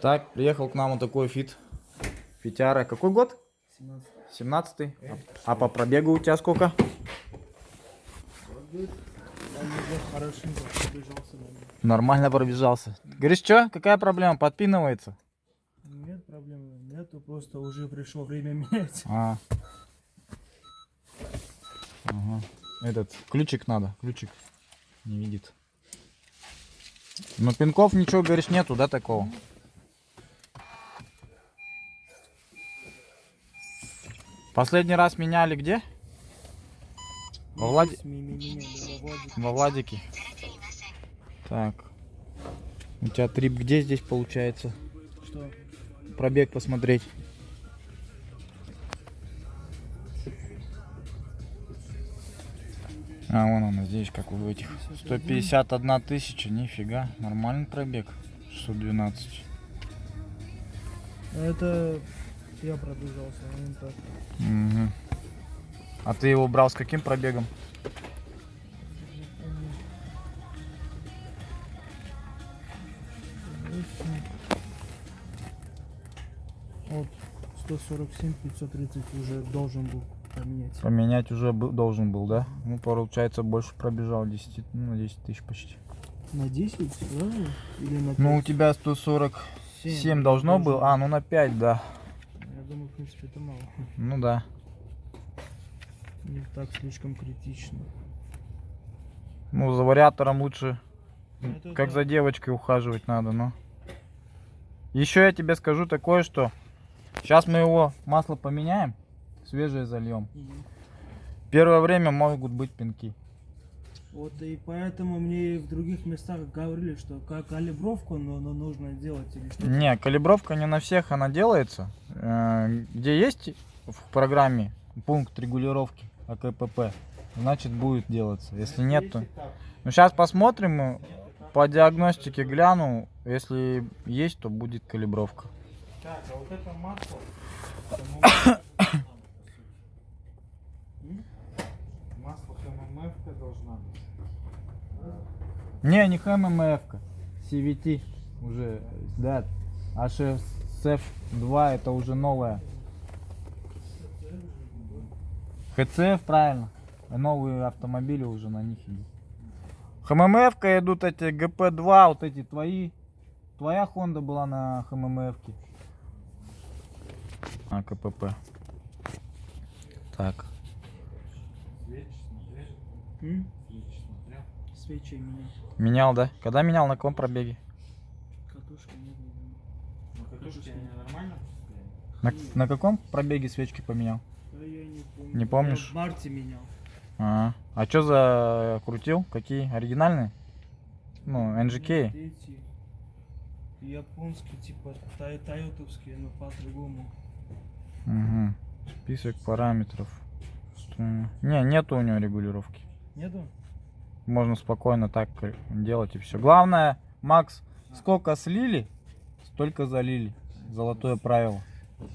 Так, приехал к нам вот такой Фитяра. Какой год? 17. 17-й. А по пробегу у тебя сколько? Хорошенько пробежался. Нормально пробежался. Говоришь, что? Какая проблема? Подпинывается? Нет проблем, нету, просто уже пришло время менять. Ага. Этот, ключик надо, ключик не видит. Но пинков ничего, говоришь, нету, да, такого? Последний раз меняли где? Во Владике. Так. У тебя трип где здесь получается? Что? Пробег посмотреть. А, вон он здесь, как у этих. 151 тысяча, нифига. Нормальный пробег. 612. Это я пробежался, а не так. Угу. А ты его брал с каким пробегом? Вот 147 530 уже должен был поменять. Поменять уже должен был, да? Ну, получается, больше пробежал 10, ну, 10 тысяч почти. На 10 сразу? Или на 5? Ну, у тебя 147 должно было. А, ну на 5, да. Я думаю, в принципе, это мало. Ну да. Не так слишком критично. Ну, за вариатором лучше, Это как да. за девочкой ухаживать надо, но. Еще я тебе скажу такое, что сейчас мы его масло поменяем, свежее зальем. Первое время могут быть пинки. Вот и поэтому мне в других местах говорили, что калибровку но нужно делать или что-то. Не, калибровка не на всех она делается. Где есть в программе пункт регулировки АКПП, значит будет делаться. Если нет, то... Ну, сейчас посмотрим, по диагностике гляну. Если есть, то будет калибровка. Так, а вот это масло... Масло ХММ должна быть. Не ХММФ-ка. CVT уже, да. HSF2 это уже новая. ХЦФ, правильно. Новые автомобили уже на них идут. ХММФ-ка идут эти ГП2, вот эти твои. Твоя Honda была на ХММФ-ке. А, КПП. Так. Свечи меня. Менял, да? Когда менял, на каком пробеге? Катушки не было. Ну, катушки они нормально? На каком пробеге свечки поменял? Да я не помню. Не помнишь? Я в марте менял. А что за крутил? Какие? Оригинальные? Ну, NGK? Эти японские, типа тойотовские, но по-другому. Угу. Список параметров. Не, нету у него регулировки. Нету? Можно спокойно так делать и все. Главное, Макс, сколько слили, столько залили. Золотое правило. Ну,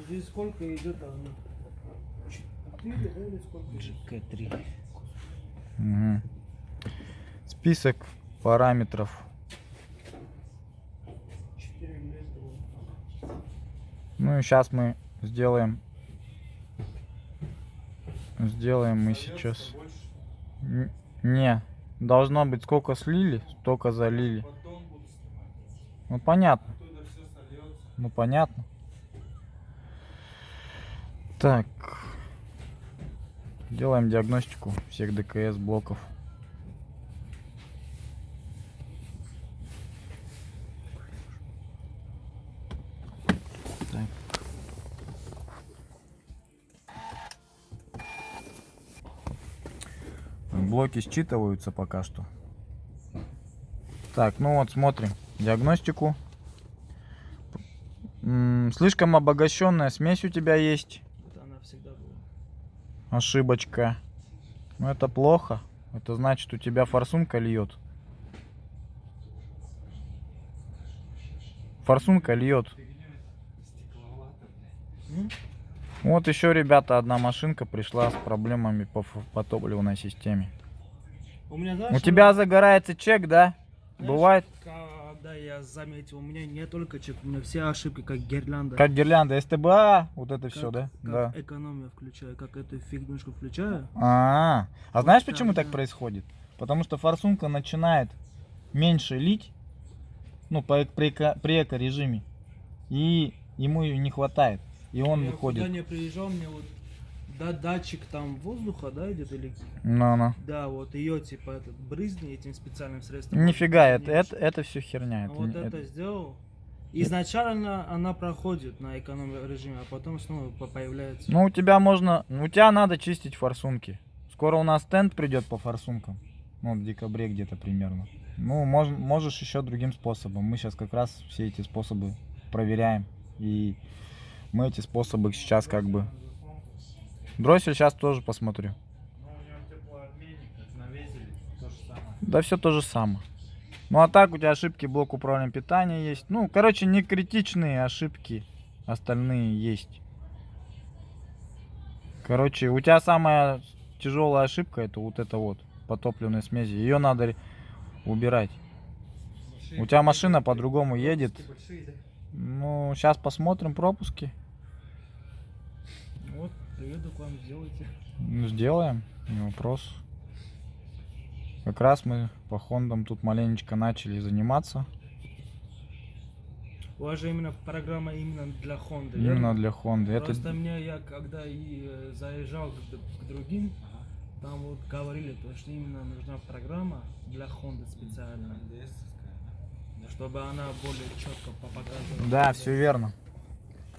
здесь сколько идет? 4, да, или сколько? GK3. Угу. Список параметров. 4 лет. Ну и сейчас мы сделаем мы сейчас. Не, должно быть сколько слили, столько залили. Ну понятно. Ну понятно. Так. Делаем диагностику всех ДКС блоков. Так. Блоки считываются пока что. Так, ну вот смотрим диагностику. Слишком обогащенная смесь у тебя есть. Это она всегда была. Ошибочка. Ну это плохо. Это значит, у тебя форсунка льет. Форсунка льет. Вот еще, ребята, одна машинка пришла с проблемами по топливной системе. У меня, знаешь, У тебя загорается чек, да? знаешь, Бывает? Да, я заметил, у меня не только чек, у меня все ошибки, как гирлянда. Как гирлянда, СТБА, вот это все, да? Как Да. экономия включаю, как эту фигнюшку включаю. А Вот знаешь, так, почему так да. происходит? Потому что форсунка начинает меньше лить, ну, при эко-режиме, и ему ее не хватает, и он Я выходит. куда не приезжал, мне вот датчик там воздуха, да, идет или... Ну. Да, вот ее типа этот брызни этим специальным средством. Нифига, Вот, это все херня. вот не- это сделал. Изначально она проходит на эконом режиме, а потом снова появляется. Ну, у тебя надо чистить форсунки. Скоро у нас стенд придет по форсункам. Ну, в декабре где-то примерно. Ну, можешь еще другим способом. Мы сейчас как раз все эти способы проверяем. И мы эти способы сейчас как бы... Дроссель сейчас тоже посмотрю. Ну, у него теплообменник, как на везеле, то же самое. Да все то же самое. Ну а так у тебя ошибки блок управления питания есть. Ну, короче, не критичные ошибки. Остальные есть. Короче, у тебя самая тяжелая ошибка это вот эта вот по топливной смеси. Ее надо убирать. У тебя машина по-другому едет. Большие, да? Ну, сейчас посмотрим пропуски. Вот, приеду к вам, сделайте. Ну, сделаем, не вопрос. Как раз мы по хондам тут маленечко начали заниматься. У вас же именно программа именно для Honda, Именно верно? для Хонды. Это Просто мне, я когда заезжал к другим, там вот говорили, то, что именно нужна программа для Honda специально, НДСовская, да? чтобы она более четко показывала. да, все верно.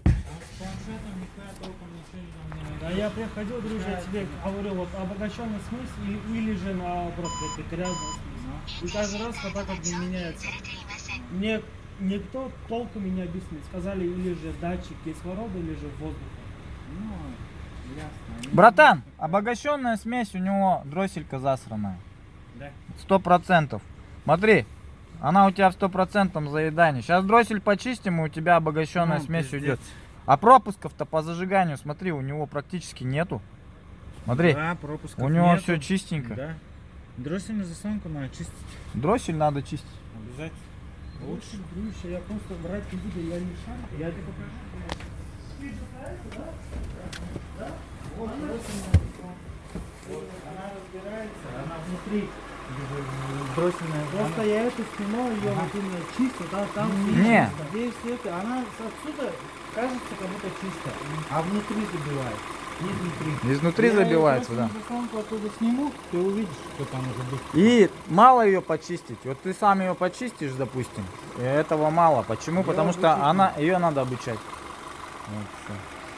А с планшетом никакая толком ничего не Да я приходил, дружи, я тебе говорю, вот обогащенный смысл или же наоборот, грязный смысл. И каждый раз вот так вот не меняется. Мне никто толком не объяснил. Сказали, или же датчик кислорода, или же воздуха. Ну, ясно. Братан, обогащенная смесь у него дросселька засранная. Да. 100%. Смотри, она у тебя в 100% заедании. Сейчас дроссель почистим, и у тебя обогащенная Ну, смесь пиздец. уйдет. А пропусков-то по зажиганию, смотри, у него практически нету. Смотри, Да, пропусков у него нету. все чистенько. Да. Дроссельную заслонку надо чистить. Дроссель надо чистить. Обязательно. Лучше, дружище, я просто брать не буду, я не шарю. Я тебе покажу. Вот, Она разбирается, она внутри дроссельная. просто я эту снимал, ее вот именно чисто, да, там Не. здесь это, она отсюда кажется как будто чисто, а внутри забивает. Изнутри. Изнутри Я забивается, да. дроссельную заслонку оттуда сниму, ты увидишь, что там уже будет. И мало ее почистить. Вот ты сам ее почистишь, допустим. И этого мало. Почему? Потому что ее надо обучать. Вот всё.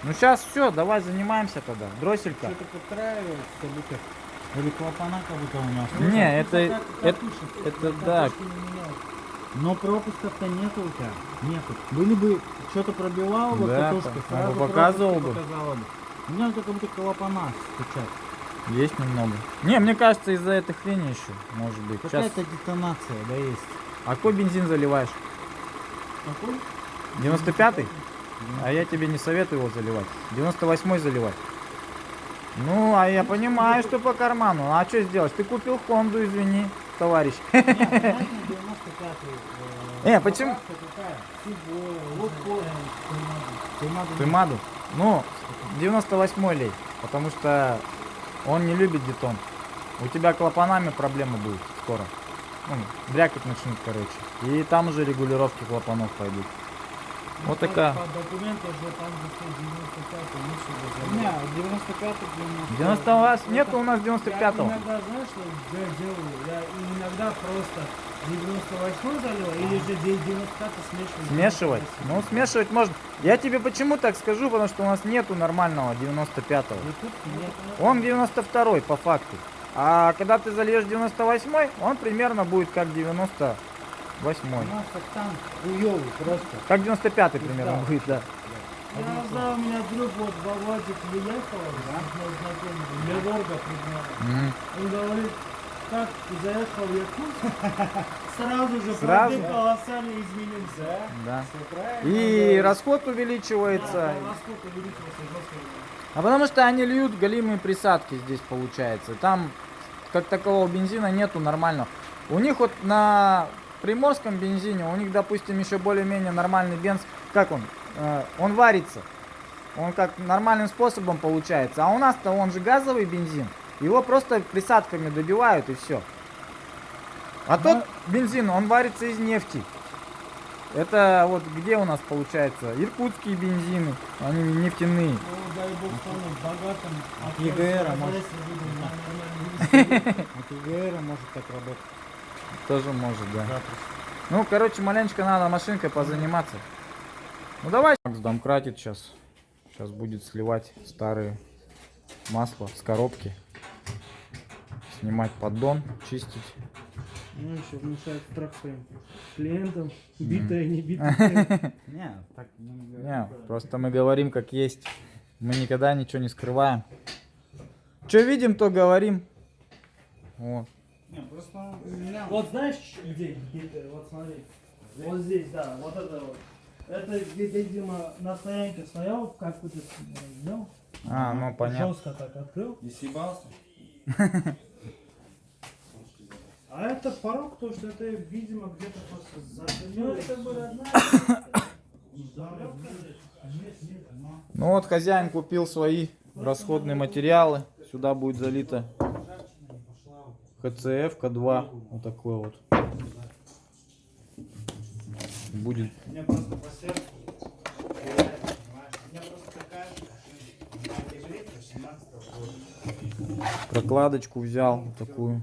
Ну сейчас все, давай занимаемся тогда. Дросселька. Что-то подстраивается, как будто. Или клапана как будто у него. Не, это да. Катушки не меняют. Но пропусков-то нету у тебя. Нету. Были бы что-то пробивал бы Да, катушка, он сразу бы показывал пропуски бы. показала бы. У меня только будто клапана стучат. Есть немного. Не, мне кажется, из-за этой хрени еще, может быть. Сейчас. Какая-то детонация, да, есть. А какой бензин заливаешь? Какой? 95-й? А я тебе не советую его заливать. 98-й заливать. Ну, а я понимаю, что по карману. А что сделать? Ты купил Хонду, извини, товарищ. Нет, понятно, 95-й. Почему? Поправка какая? Лукойл. Ты маду? Ну, 98-й лей. Потому что он не любит детон. У тебя клапанами проблемы будут скоро. Ну, брякать начнут, короче. И там уже регулировки клапанов пойдут. Вот такая. По документам же там же 95 лучше Не, бы 95-й, 90 у вас? Нету у нас Я 95-го. иногда, знаешь, что я делаю? Я иногда просто 98 заливаю или же 95 смешиваю. Смешивать? Ну, смешивать можно. Я тебе почему так скажу, потому что у нас нету нормального 95-го. Он 92-й по факту. А когда ты зальешь 98-й, он примерно будет как 98-й. У нас октан хуёвый просто. Как 95-й примерно Да. будет, да. Я знаю, у меня друг вот Володик приехал, знакомый, Леворга примерно. Мгм. Он говорит, как заехал в Якутск, сразу же Сразу? пробег колоссально изменился. Да. Все правильно. И расход увеличивается. Насколько увеличился жестко. А потому что они льют галимые присадки здесь получается. Там как такового бензина нету нормального. У них вот на приморском бензине, у них, допустим, еще более-менее нормальный бенз. Как он? Он варится. Он как нормальным способом получается. А у нас-то он же газовый бензин. Его просто присадками добивают и все. А тот бензин, он варится из нефти. Это вот где у нас получается? Иркутские бензины. Они нефтяные. Ну, дай бог стану богатым. От ЕГР, может. От ЕГР может так работать. Тоже может, да. Запросто. Ну, короче, маленечко надо машинкой позаниматься. Ну давай. Макс домкратит сейчас. Сейчас будет сливать старые масла с коробки. Снимать поддон, чистить. Ну, еще внушает страх своим клиентам. Битая, не битая. Не, так не говорю. Не, просто мы говорим как есть. Мы никогда ничего не скрываем. Что видим, то говорим. Вот. Не, просто у меня... Вот знаешь, где битая? Вот смотри. Вот здесь, да, вот это вот. Это, видимо, на стоянке стоял, как вот это взял. А, ну понятно. Жестко так открыл. Не съебался? А это порог, то что это, видимо, где-то просто зацепил. Ну, это бы родная. Ну вот хозяин купил свои расходные материалы. Сюда будет залито ХЦФ 2. Вот такой вот. Будет. Мне просто по сердцу. У меня просто такая же машина. 17-го года. Прокладочку взял вот такую.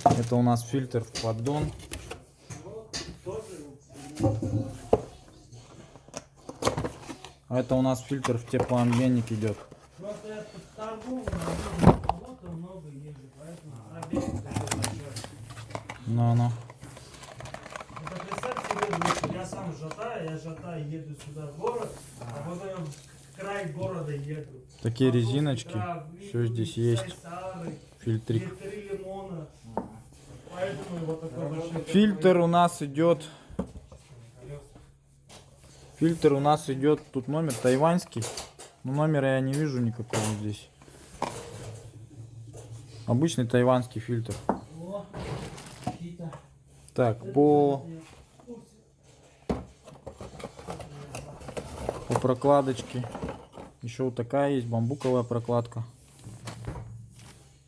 Это у нас фильтр в поддон. А это у нас фильтр в теплообменник идет. Просто это торговый, кого-то много езжу, поэтому пробег такой большой. Ну. Это представь себе, я сам я еду сюда в город, а потом я в край города еду. Такие резиночки. Все здесь есть. Фильтрик. 3 лимона. Поэтому вот такой большой. Фильтр у нас идет. Фильтр у нас идет. Тут номер тайваньский. Но номера я не вижу никакого здесь. Обычный тайваньский фильтр. О, какие-то. Так, по прокладочке. Еще вот такая есть бамбуковая прокладка.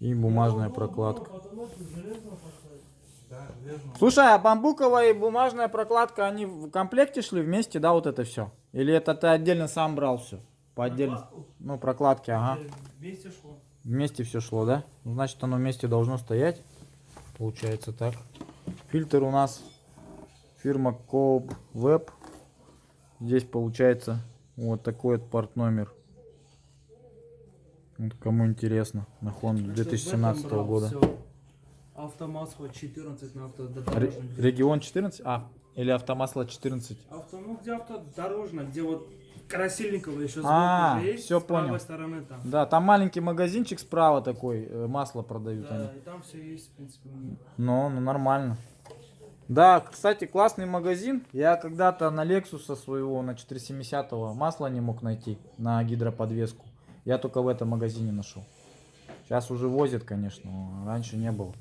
И бумажная прокладка. Слушай, а бамбуковая и бумажная прокладка, они в комплекте шли вместе, да, вот это все? Или это ты отдельно сам брал все? По отдельно? Ну, прокладки, ага. Вместе шло. Вместе все шло, да? Ну, значит, оно вместе должно стоять. Получается так. Фильтр у нас фирма Coop Web. Здесь получается вот такой вот порт номер. Вот кому интересно. На Honda 2017 года. Автомасло 14 на Регион 14? А, или автомасло 14. Ну где автодорожно, где вот Красильникова еще А, сбоку есть, всё с правой понял. стороны там. Да, там маленький магазинчик справа такой, масло продают они. Да, и там все есть, в принципе, у них. Ну, нормально. Да, кстати, классный магазин. Я когда-то на Lexus своего, на 470-го масла не мог найти на гидроподвеску. Я только в этом магазине нашел. Сейчас уже возят, конечно, но раньше не было.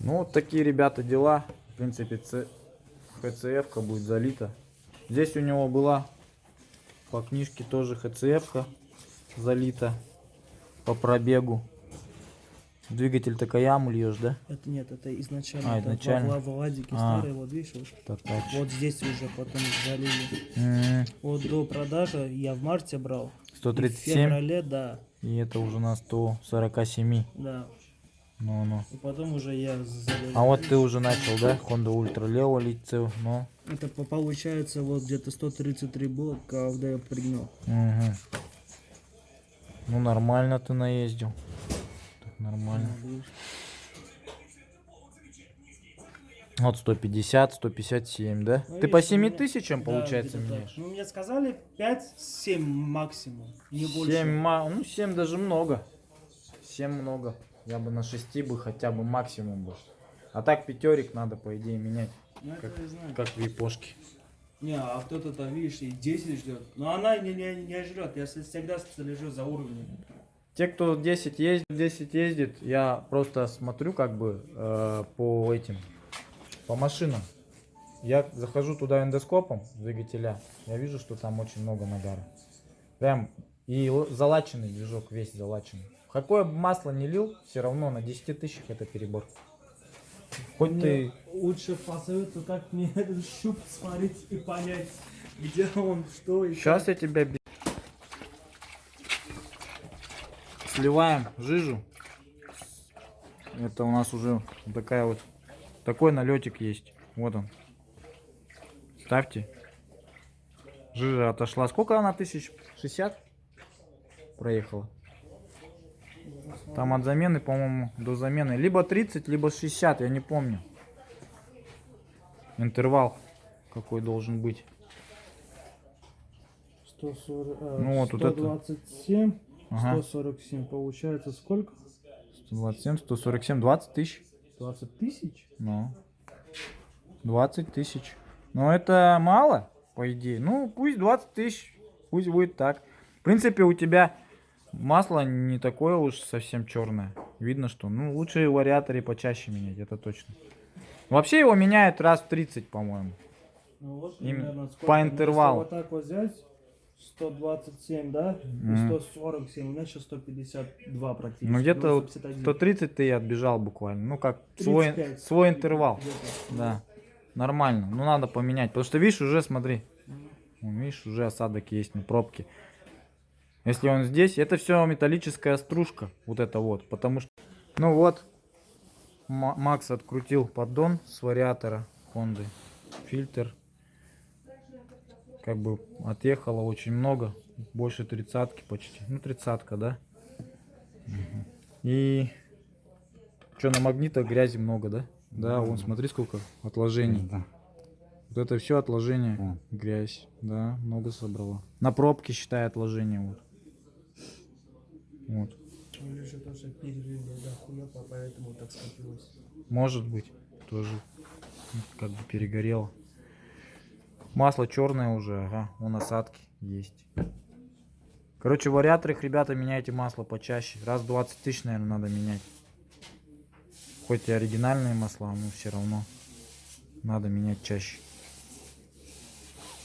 Ну, вот такие, ребята, дела. В принципе, ХЦФ-ка будет залита. Здесь у него была по книжке тоже ХЦФ-ка залита по пробегу. Двигатель Такаяму льешь, да? Это нет, это изначально. А, изначально. В Владике А. старый, вот видишь, Татач. вот здесь уже потом залили. Вот до продажи я в марте брал. И в 137. феврале, да. И это уже на 147. Да. Ну. И потом уже я залил. А вот ты уже начал, да? Honda Ultra Leo лить цел. Ну. Это получается вот где-то 133 было, когда я пригнал. Угу. Ну нормально ты наездил. Так, нормально. Вот 150, 157, да? Ну, Ты по видишь, 7 у меня- тысячам, Да, получается, где-то так. меняешь? Ну, мне сказали 5-7 максимум, не 7, больше. ну 7 даже много. 7 много. Я бы на 6 бы хотя бы максимум бы. А так пятерик надо, по идее, менять. Ну, это я знаю. Как в япошке. Не, а кто-то там, видишь, и 10 ждет. Но она не жрет, я всегда слежу за уровнем. Те, кто 10 ездит, я просто смотрю как бы по этим, по машинам. Я захожу туда эндоскопом двигателя, я вижу, что там очень много нагара. Прям и залаченный движок, весь залаченный. В какое бы масло не лил, все равно на 10 тысячах это перебор. Хоть Мне ты... лучше посоветуй, как мне этот щуп сварить и понять, где он, что и Сейчас как. я тебя... Сливаем жижу. Это у нас уже такая вот... Такой налетик есть. Вот он. Ставьте. Жижа отошла. Сколько она? 1060 проехала? Там от замены, по-моему, до замены. Либо 30, либо 60, я не помню. Интервал какой должен быть. 140, Ну вот, вот это. 127, Ага. 147, получается сколько? 127, 147, 20 тысяч. 20 тысяч? Ну. 20 тысяч. Но это мало, по идее. Ну, пусть 20 тысяч. Пусть будет так. В принципе, у тебя масло не такое уж совсем черное. Видно, что ну лучше в вариаторе почаще менять, это точно. Вообще его меняют раз в 30, по-моему. Ну вот, Им примерно сколько. по Если интервалу. вот так вот взять, 127, да? И Мгм. 147, у меня сейчас 152 практически. Ну где-то вот 151. 130 ты отбежал буквально. Ну как 35. свой интервал. Где-то. Да. Нормально. Ну надо поменять. Потому что видишь, уже смотри. Вон, видишь, уже осадок есть на пробке. Если он здесь, это все металлическая стружка. Вот это вот. Потому что... Ну вот. Макс открутил поддон с вариатора Хонды. Фильтр. Как бы отъехало очень много. Больше 30-ки почти. Ну 30-ка, да? Мгм. И... Что, на магнитах грязи много, да? Да, вон смотри сколько отложений. Да. Вот это все отложение, Да. грязь, да, много собрало. На пробке считай отложение вот. Вот. Или же тоже перелили до хуя, поэтому так скопилось. Может быть, тоже как бы перегорело. Масло черное уже, ага, вон осадки есть. Короче, в вариаторах, ребята, меняйте масло почаще. Раз в 20 тысяч, наверное, надо менять. Хоть и оригинальные масла, но все равно надо менять чаще.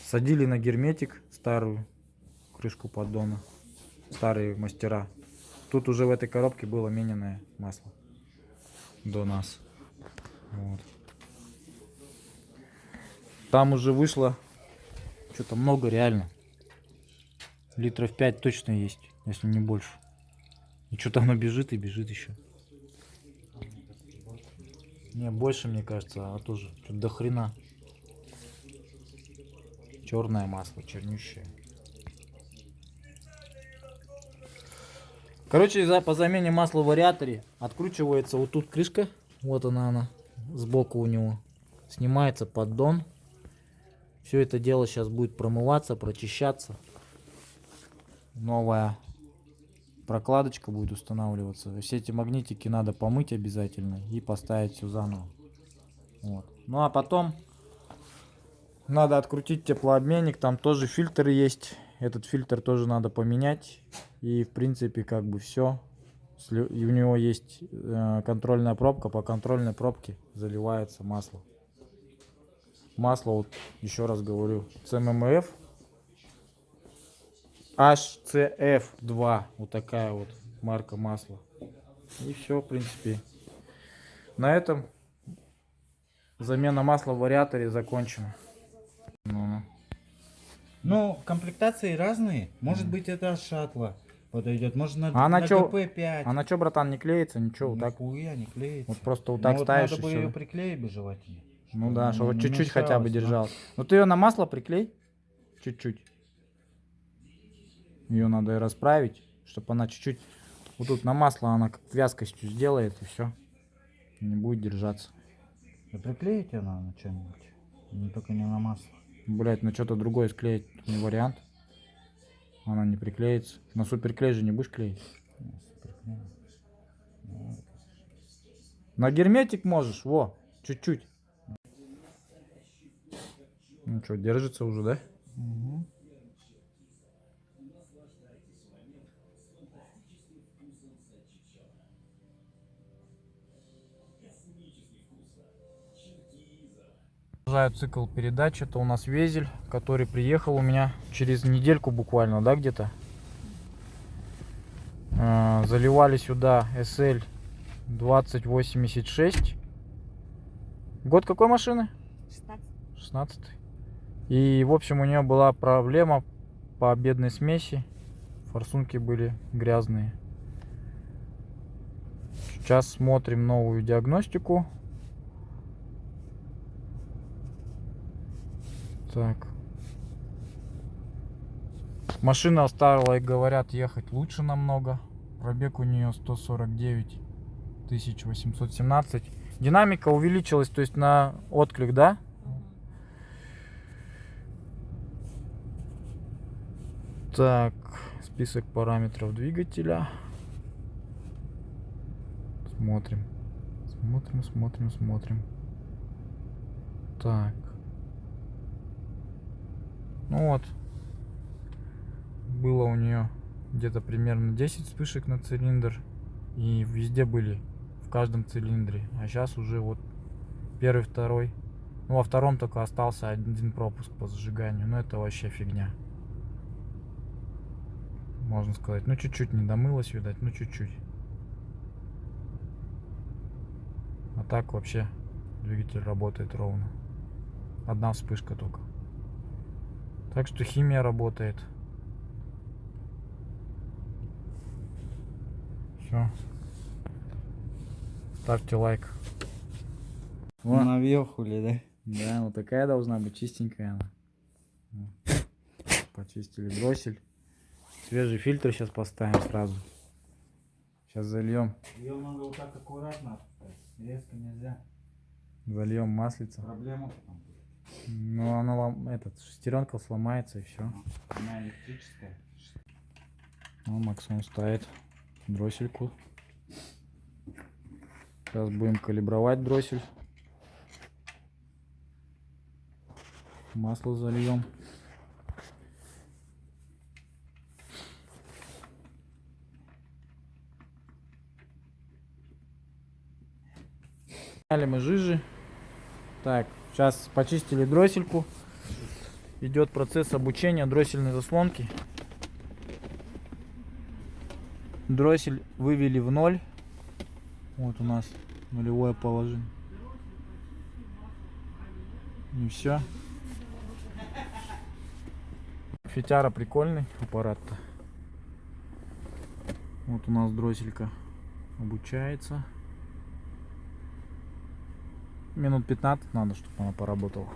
Садили на герметик старую крышку поддона. Старые мастера. Тут уже в этой коробке было мененное масло. До нас. Вот. Там уже вышло что-то много реально. Литров 5 точно есть, если не больше. И что-то оно бежит и бежит еще. Не, больше, мне кажется, а тоже что-то до хрена. Черное масло, чернющее. Короче, по замене масла в вариаторе откручивается вот тут крышка. Вот она сбоку у него. Снимается поддон. Все это дело сейчас будет промываться, прочищаться. Новая прокладочка будет устанавливаться. Все эти магнитики надо помыть обязательно и поставить все заново. Вот. Ну а потом надо открутить теплообменник. Там тоже фильтр есть. Этот фильтр тоже надо поменять. И в принципе как бы все. И у него есть контрольная пробка. По контрольной пробке заливается масло. Масло, вот еще раз говорю, ЦММФ HCF2. Вот такая вот марка масла. И все, в принципе. На этом замена масла в вариаторе закончена. Ну, комплектации разные. Может быть, это от шаттла подойдет. Может, на, А она на чё? ГП-5. Она что, братан, не клеится? Ничего, вот так. Нихуя не клеится. Вот просто вот Ну, так вот ставишь надо и бы всё. ее приклеить бы желательно. Ну да, чтобы не чуть-чуть хотя бы мешалось, да. держалась. Ну ты ее на масло приклей. Чуть-чуть. Ее надо и расправить, чтобы она чуть-чуть... Вот тут на масло она как вязкостью сделает и все. Не будет держаться. Да приклеить ее надо на что-нибудь. Не только не на масло. Блять, на что-то другое склеить не вариант. Она не приклеится. На суперклей же не будешь клеить. На герметик можешь, во, чуть-чуть. Ну что, держится уже, да? Угу. продолжаю цикл передач. Это у нас Везель, который приехал у меня через недельку буквально, да, где-то. Заливали сюда SL 2086. Год какой машины? 16. И в общем у нее была проблема по бедной смеси. Форсунки были грязные. Сейчас смотрим новую диагностику. Так. Машина стала, говорят, ехать лучше намного. Пробег у нее 149 817. Динамика увеличилась, то есть на отклик, да? Так, список параметров двигателя. Смотрим. Смотрим. Так. Ну вот. Было у нее где-то примерно 10 вспышек на цилиндр. И везде были, в каждом цилиндре. А сейчас уже вот первый, второй. Ну, во втором только остался один пропуск по зажиганию. Но это вообще фигня. Можно сказать. Ну, чуть-чуть не домылось, видать. Ну, чуть-чуть. А так вообще двигатель работает ровно. Одна вспышка только. Так что химия работает. Все. Ставьте лайк. Наверхули, Да, вот такая должна быть, чистенькая она. Почистили дроссель. Свежий фильтр сейчас поставим сразу. Сейчас зальем. Ее надо вот так аккуратно отпускать. Резко нельзя. Зальем маслица. Проблема потом. Ну она этот шестеренка сломается и все. Она электрическая. Ну, Максон ставит дроссельку. Сейчас будем калибровать дроссель. Масло зальем. Сняли мы жижи. Так, сейчас почистили дроссельку. Идет процесс обучения дроссельной заслонки. Дроссель вывели в ноль. Вот у нас нулевое положение. И все. Фитяра прикольный аппарат-то. Вот у нас дросселька обучается. Минут 15 надо, чтобы она поработала.